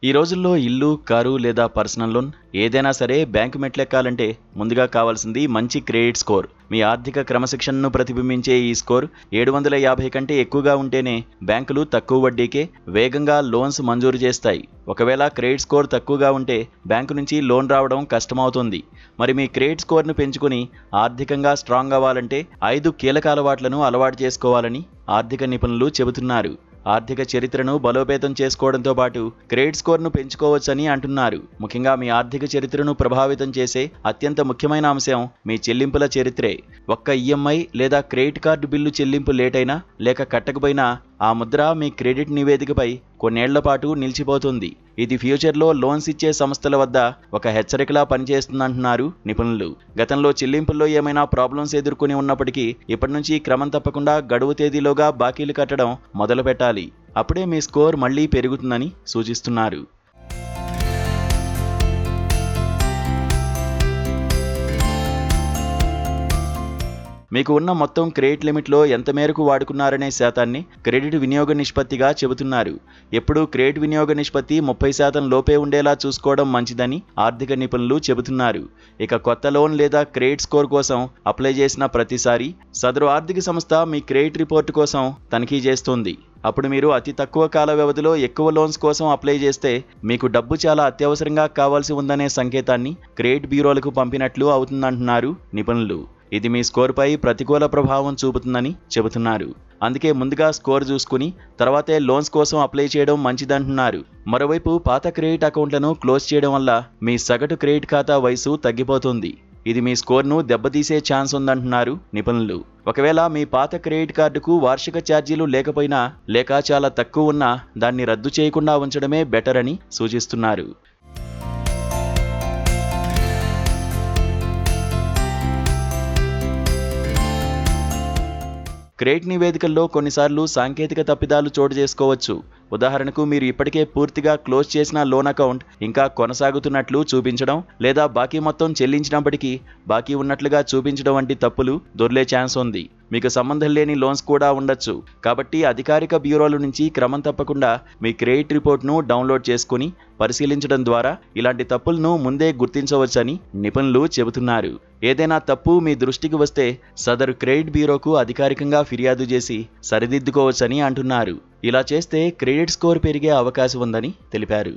ఈ రోజుల్లో ఇల్లు, కారు లేదా పర్సనల్ లోన్ ఏదైనా సరే బ్యాంకు మెట్లెక్కాలంటే ముందుగా కావాల్సింది మంచి క్రెడిట్ స్కోర్. మీ ఆర్థిక క్రమశిక్షణను ప్రతిబింబించే ఈ స్కోర్ 750 కంటే ఎక్కువగా ఉంటేనే బ్యాంకులు తక్కువ వడ్డీకే వేగంగా లోన్స్ మంజూరు చేస్తాయి. ఒకవేళ క్రెడిట్ స్కోర్ తక్కువగా ఉంటే బ్యాంకు నుంచి లోన్ రావడం కష్టమవుతుంది. మరి మీ క్రెడిట్ స్కోర్ను పెంచుకుని ఆర్థికంగా స్ట్రాంగ్ అవ్వాలంటే 5 కీలక అలవాట్లను అలవాటు చేసుకోవాలని ఆర్థిక నిపుణులు చెబుతున్నారు. ఆర్థిక చరిత్రను బలోపేతం చేసుకోవడంతో పాటు క్రెడిట్ స్కోర్ను పెంచుకోవచ్చని అంటున్నారు. ముఖ్యంగా మీ ఆర్థిక చరిత్రను ప్రభావితం చేసే అత్యంత ముఖ్యమైన అంశం మీ చెల్లింపుల చరిత్రే. ఒక్క ఈఎంఐ లేదా క్రెడిట్ కార్డు బిల్లు చెల్లింపు లేట్ అయినా లేక కట్టకపోయినా ఆ ముద్ర మీ క్రెడిట్ నివేదికపై కొన్నేళ్ల పాటు నిలిచిపోతుంది. ఇది ఫ్యూచర్లో లోన్స్ ఇచ్చే సంస్థల వద్ద ఒక హెచ్చరికలా పనిచేస్తుందంటున్నారు నిపుణులు. గతంలో చెల్లింపుల్లో ఏమైనా ప్రాబ్లమ్స్ ఎదుర్కొని ఉన్నప్పటికీ ఇప్పటి నుంచి క్రమం తప్పకుండా గడువు తేదీలోగా బాకీలు కట్టడం మొదలు పెట్టాలి. అప్పుడే మీ స్కోర్ మళ్లీ పెరుగుతుందని సూచిస్తున్నారు. మీకు ఉన్న మొత్తం క్రెడిట్ లిమిట్లో ఎంత మేరకు వాడుకున్నారనే శాతాన్ని క్రెడిట్ వినియోగ నిష్పత్తిగా చెబుతున్నారు. ఎప్పుడూ క్రెడిట్ వినియోగ నిష్పత్తి 30% లోపే ఉండేలా చూసుకోవడం మంచిదని ఆర్థిక నిపుణులు చెబుతున్నారు. ఇక కొత్త లోన్ లేదా క్రెడిట్ స్కోర్ కోసం అప్లై చేసిన ప్రతిసారి సదరు ఆర్థిక సంస్థ మీ క్రెడిట్ రిపోర్టు కోసం తనిఖీ చేస్తుంది. అప్పుడు మీరు అతి తక్కువ కాల వ్యవధిలో ఎక్కువ లోన్స్ కోసం అప్లై చేస్తే మీకు డబ్బు చాలా అత్యవసరంగా కావాల్సి ఉందనే సంకేతాన్ని క్రెడిట్ బ్యూరోలకు పంపినట్లు అవుతుందంటున్నారు నిపుణులు. ఇది మీ స్కోర్పై ప్రతికూల ప్రభావం చూపుతుందని చెబుతున్నారు. అందుకే ముందుగా స్కోర్ చూసుకుని తర్వాతే లోన్స్ కోసం అప్లై చేయడం మంచిదంటున్నారు. మరోవైపు పాత క్రెడిట్ అకౌంట్లను క్లోజ్ చేయడం వల్ల మీ సగటు క్రెడిట్ ఖాతా వయసు తగ్గిపోతుంది. ఇది మీ స్కోర్ను దెబ్బతీసే ఛాన్స్ ఉందంటున్నారు నిపుణులు. ఒకవేళ మీ పాత క్రెడిట్ కార్డుకు వార్షిక ఛార్జీలు లేకపోయినా లేక చాలా తక్కువ ఉన్నా దాన్ని రద్దు చేయకుండా ఉంచడమే బెటర్ అని సూచిస్తున్నారు. క్రెడిట్ నివేదికల్లో కొన్నిసార్లు సాంకేతిక తప్పిదాలు చోటు చేసుకోవచ్చు. ఉదాహరణకు మీరు ఇప్పటికే పూర్తిగా క్లోజ్ చేసిన లోన్ అకౌంట్ ఇంకా కొనసాగుతున్నట్లు చూపించడం లేదా బాకీ మొత్తం చెల్లించినప్పటికీ బాకీ ఉన్నట్లుగా చూపించడం వంటి తప్పులు దొర్లే ఛాన్స్ ఉంది. మీకు సంబంధం లేని లోన్స్ కూడా ఉండొచ్చు. కాబట్టి అధికారిక బ్యూరోల నుంచి క్రమం తప్పకుండా మీ క్రెడిట్ రిపోర్ట్ను డౌన్లోడ్ చేసుకుని పరిశీలించడం ద్వారా ఇలాంటి తప్పులను ముందే గుర్తించవచ్చని నిపుణులు చెబుతున్నారు. ఏదైనా తప్పు మీ దృష్టికి వస్తే సదరు క్రెడిట్ బ్యూరోకు అధికారికంగా ఫిర్యాదు చేసి సరిదిద్దుకోవచ్చని అంటున్నారు. ఇలా చేస్తే క్రెడిట్ స్కోర్ పెరిగే అవకాశం ఉందని తెలిపారు.